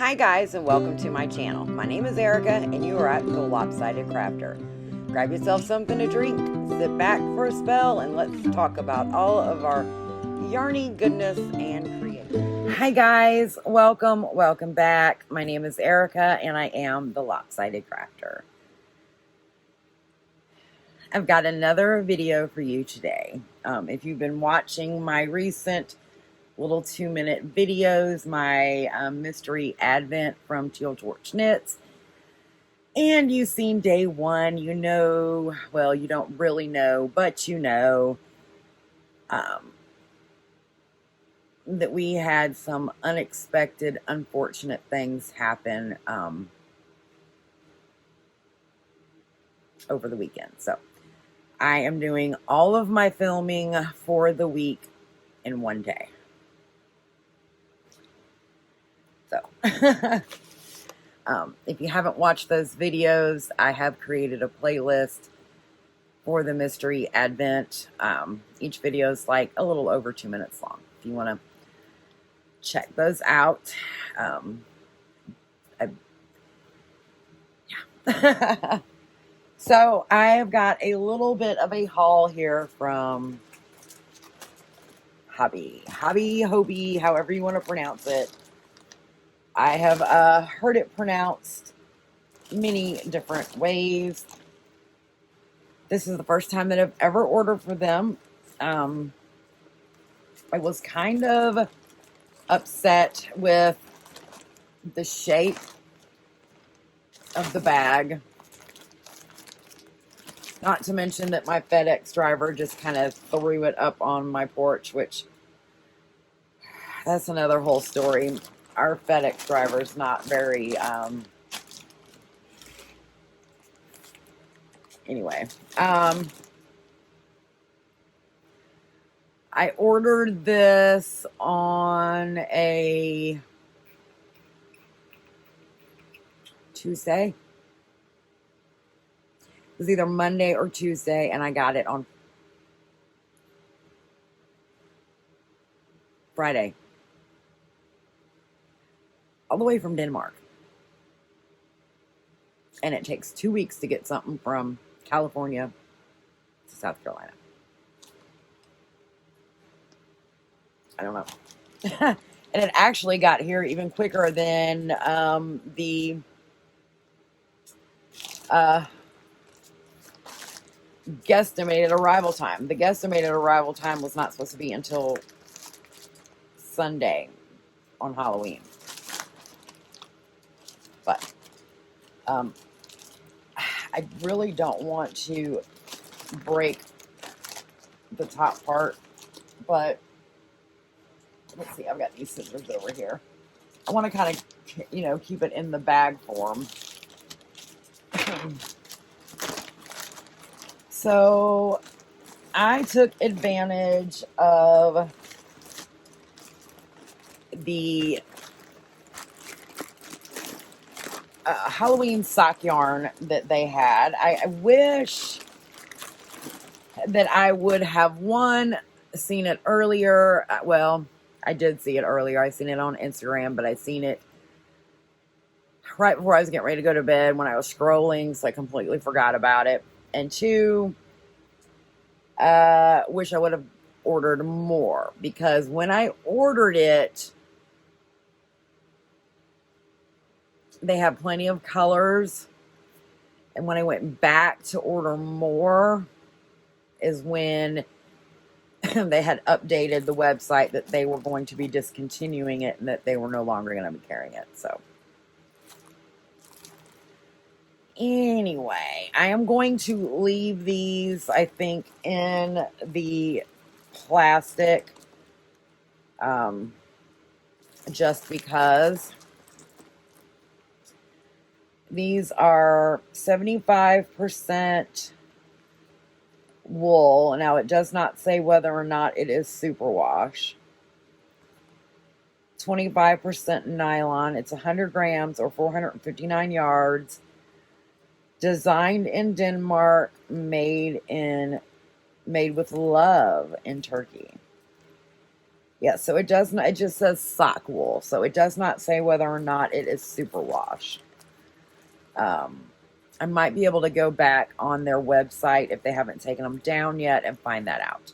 Hi guys, and welcome to my channel. My name is Erica and you are at the Lopsided Crafter. Grab yourself something to drink, sit back for a spell, and let's talk about all of our yarny goodness and creativity. Hi guys, welcome back. My name is Erica and I am the Lopsided Crafter. I've got another video for you today. If you've been watching my recent little 2-minute videos, my mystery advent from Teal Torch Knits, and you've seen day one, you know, well, you don't really know, but you know that we had some unexpected, unfortunate things happen over the weekend. So I am doing all of my filming for the week in one day. So if you haven't watched those videos, I have created a playlist for the mystery advent. Each video is like a little over 2 minutes long. If you want to check those out. Yeah. So I have got a little bit of a haul here from Hobbii, however you want to pronounce it. I have heard it pronounced many different ways. This is the first time that I've ever ordered for them. I was kind of upset with the shape of the bag. Not to mention that my FedEx driver just kind of threw it up on my porch, which that's another whole story. Our FedEx driver is not very, anyway, I ordered this on a Tuesday. It was either Monday or Tuesday, and I got it on Friday. All the way from Denmark. And it takes 2 weeks to get something from California to South Carolina. I don't know. And it actually got here even quicker than the guesstimated arrival time. The guesstimated arrival time was not supposed to be until Sunday on Halloween. But I really don't want to break the top part, but let's see, I've got these scissors over here. I want to kind of, you know, keep it in the bag form. So I took advantage of the Halloween sock yarn that they had. I wish that I would have seen it earlier. Well, I did see it earlier. I seen it on Instagram, but I seen it right before I was getting ready to go to bed when I was scrolling, so I completely forgot about it. And two, wish I would have ordered more, because when I ordered it, they have plenty of colors, and when I went back to order more is when they had updated the website that they were going to be discontinuing it and that they were no longer going to be carrying it. So anyway, I am going to leave these, I think, in the plastic just because these are 75% wool. Now, it does not say whether or not it is superwash. 25% nylon. It's 100 grams or 459 yards. Designed in Denmark, made with love in Turkey. Yeah, so it does not, it just says sock wool. So it does not say whether or not it is superwash. I might be able to go back on their website if they haven't taken them down yet and find that out.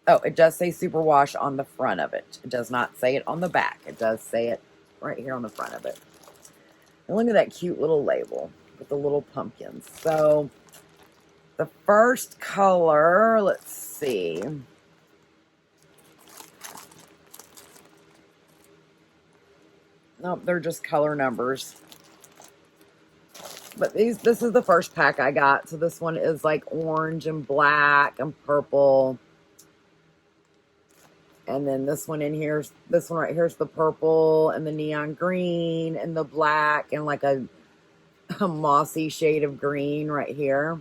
Oh, it does say superwash on the front of it. It does not say it on the back. It does say it right here on the front of it. And look at that cute little label with the little pumpkins. So the first color, let's see. Nope, they're just color numbers. But this is the first pack I got. So this one is like orange and black and purple. And then this one in here, this one right here is the purple and the neon green and the black and like a mossy shade of green right here.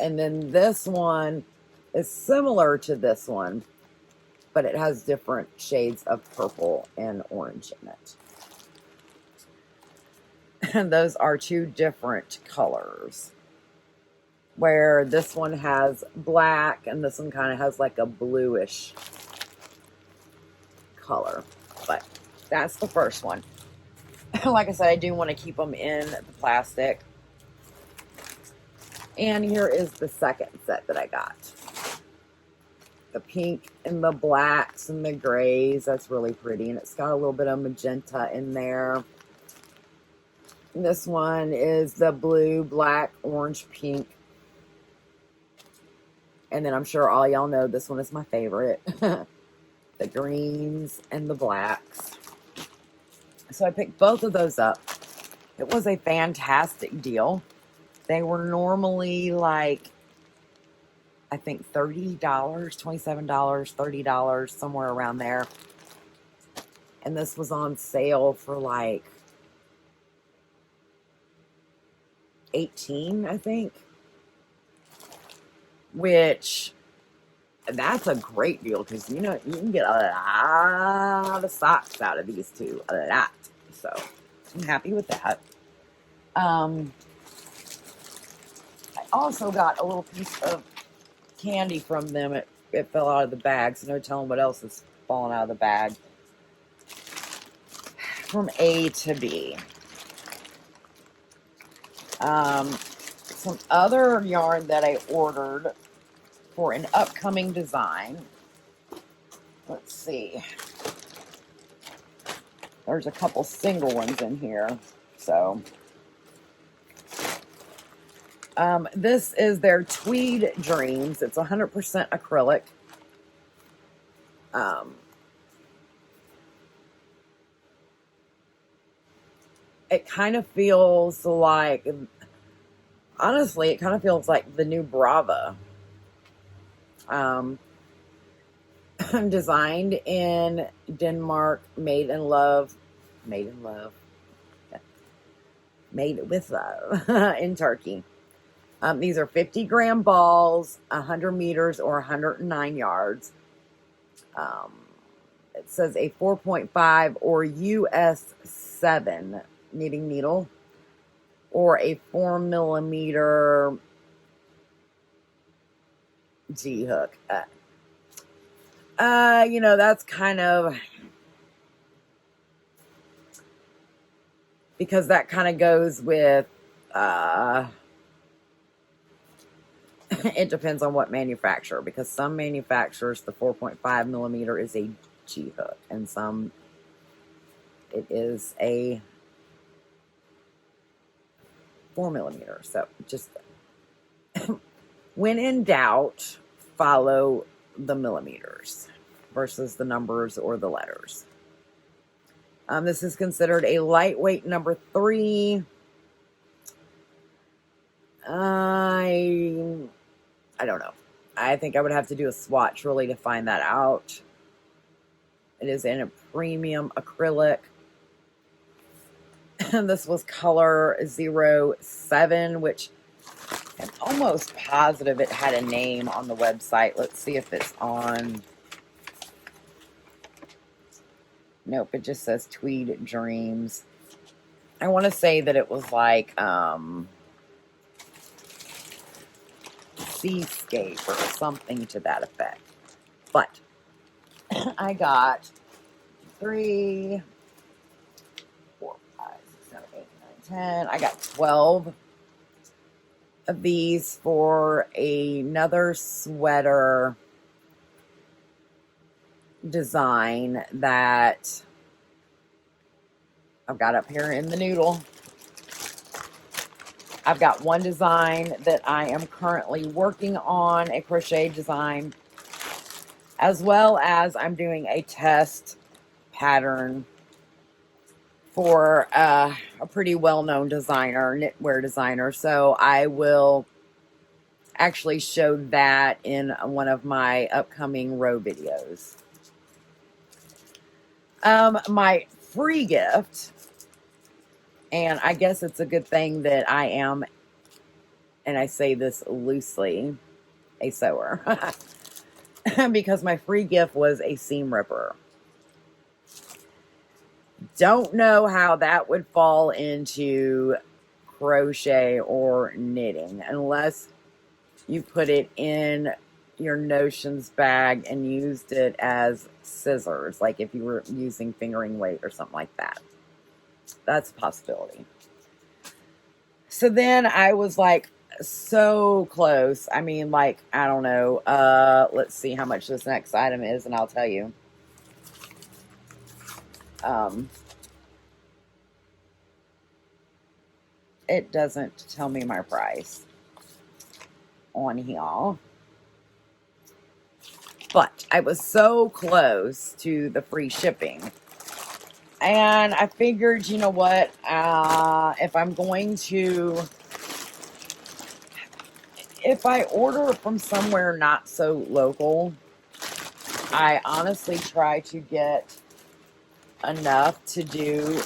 And then this one is similar to this one, but it has different shades of purple and orange in it. And those are two different colors. Where this one has black and this one kind of has like a bluish color. But that's the first one. Like I said, I do want to keep them in the plastic. And here is the second set that I got. The pink and the blacks and the grays. That's really pretty. And it's got a little bit of magenta in there. And this one is the blue, black, orange, pink. And then I'm sure all y'all know this one is my favorite. The greens and the blacks. So I picked both of those up. It was a fantastic deal. They were normally like, I think $30, $27, $30, somewhere around there. And this was on sale for like $18, I think. Which, that's a great deal because, you know, you can get a lot of socks out of these two. A lot. So, I'm happy with that. I also got a little piece of candy from them. It fell out of the bag, so no telling what else is falling out of the bag. From A to B. Some other yarn that I ordered for an upcoming design. Let's see. There's a couple single ones in here. So, this is their Tweed Dreams. It's 100% acrylic. It kind of feels like, honestly, it kind of feels like the new Brava. Designed in Denmark, made with love in Turkey. These are 50-gram balls, 100 meters or 109 yards. It says a 4.5 or US 7 knitting needle, or a 4mm G-hook. You know, that's kind of, because that kind of goes with, it depends on what manufacturer, because some manufacturers, the 4.5mm is a G-hook, and some, it is a 4mm. So just, when in doubt, follow the millimeters versus the numbers or the letters. This is considered a lightweight number 3. I don't know. I think I would have to do a swatch really to find that out. It is in a premium acrylic. And this was color 07, which I'm almost positive it had a name on the website. Let's see if it's on. Nope, it just says Tweed Dreams. I want to say that it was like Seascape or something to that effect. But I got 3, 4, 5, 6, 7, 8, 9, 10. I got 12 of these for another sweater design that I've got up here in the noodle. I've got one design that I am currently working on, a crochet design, as well as I'm doing a test pattern for a pretty well-known designer, knitwear designer. So I will actually show that in one of my upcoming row videos. My free gift, and I guess it's a good thing that I am, and I say this loosely, a sewer, because my free gift was a seam ripper. Don't know how that would fall into crochet or knitting unless you put it in your notions bag and used it as scissors, like if you were using fingering weight or something like that. That's a possibility. So then I was like so close. I mean, like, I don't know. Let's see how much this next item is, and I'll tell you. It doesn't tell me my price on here. But I was so close to the free shipping. And I figured, you know what? If I'm going to... If I order from somewhere not so local, I honestly try to get enough to do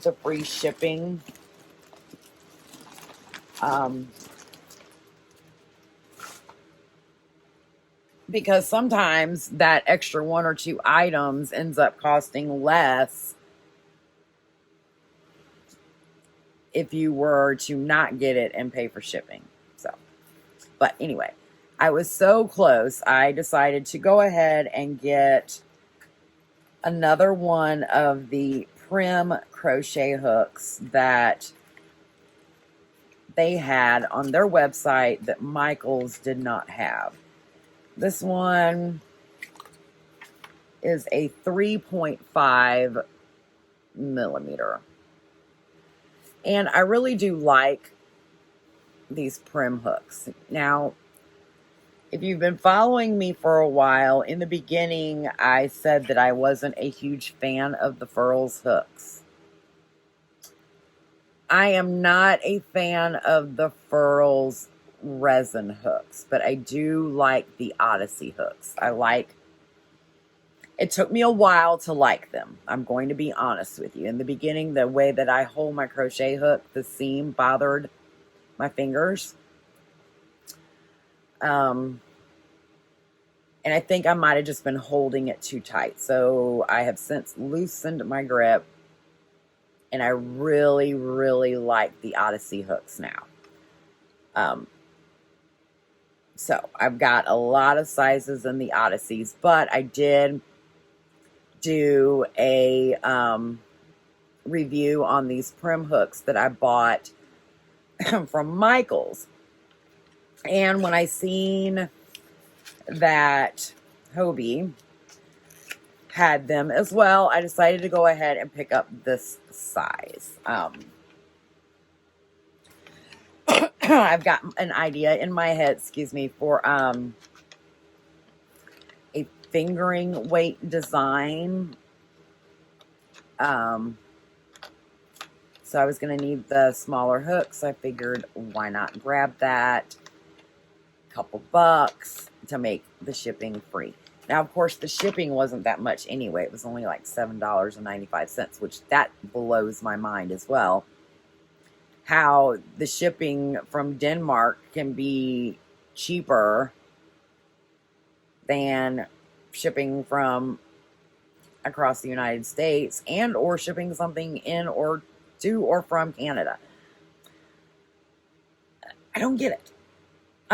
the free shipping. Because sometimes that extra 1 or 2 items ends up costing less if you were to not get it and pay for shipping. So, but anyway, I was so close. I decided to go ahead and get another one of the Prim crochet hooks that they had on their website that Michaels did not have. This one is a 3.5 millimeter. And I really do like these Prim hooks. Now, if you've been following me for a while, in the beginning, I said that I wasn't a huge fan of the Furls hooks. I am not a fan of the Furls resin hooks, but I do like the Odyssey hooks. It took me a while to like them. I'm going to be honest with you. In the beginning, the way that I hold my crochet hook, the seam bothered my fingers. And I think I might have just been holding it too tight. So I have since loosened my grip. And I really, really like the Odyssey hooks now. So I've got a lot of sizes in the Odysseys. But I did do a review on these Prim hooks that I bought from Michaels. And when I seen that Hobbii had them as well, I decided to go ahead and pick up this size. I've got an idea in my head, for a fingering weight design. So I was going to need the smaller hooks. I figured, why not grab that? Couple bucks to make the shipping free. Now, of course, the shipping wasn't that much anyway. It was only like $7.95, which that blows my mind as well. How the shipping from Denmark can be cheaper than shipping from across the United States and or shipping something in or to or from Canada. I don't get it.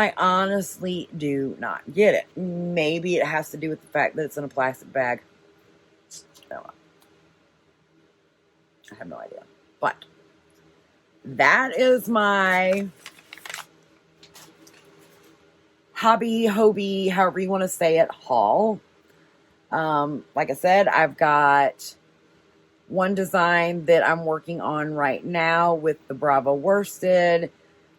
I honestly do not get it. Maybe it has to do with the fact that it's in a plastic bag. I don't know. I have no idea. But that is my Hobbii, however you want to say it, haul. Like I said, I've got one design that I'm working on right now with the Bravo worsted.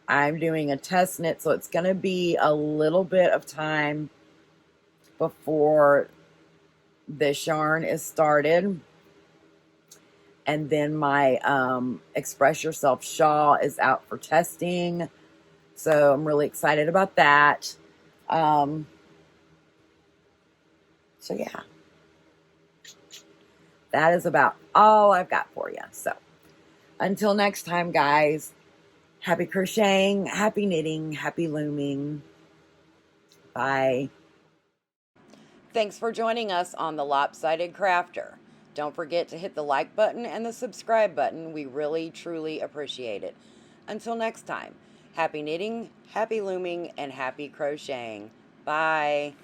I'm doing a test knit, so it's going to be a little bit of time before this yarn is started. And then my Express Yourself shawl is out for testing. So I'm really excited about that. So yeah. That is about all I've got for you. So until next time, guys, happy crocheting, happy knitting, happy looming. Bye. Thanks for joining us on the Lopsided Crafter. Don't forget to hit the like button and the subscribe button. We really, truly appreciate it. Until next time, happy knitting, happy looming, and happy crocheting. Bye.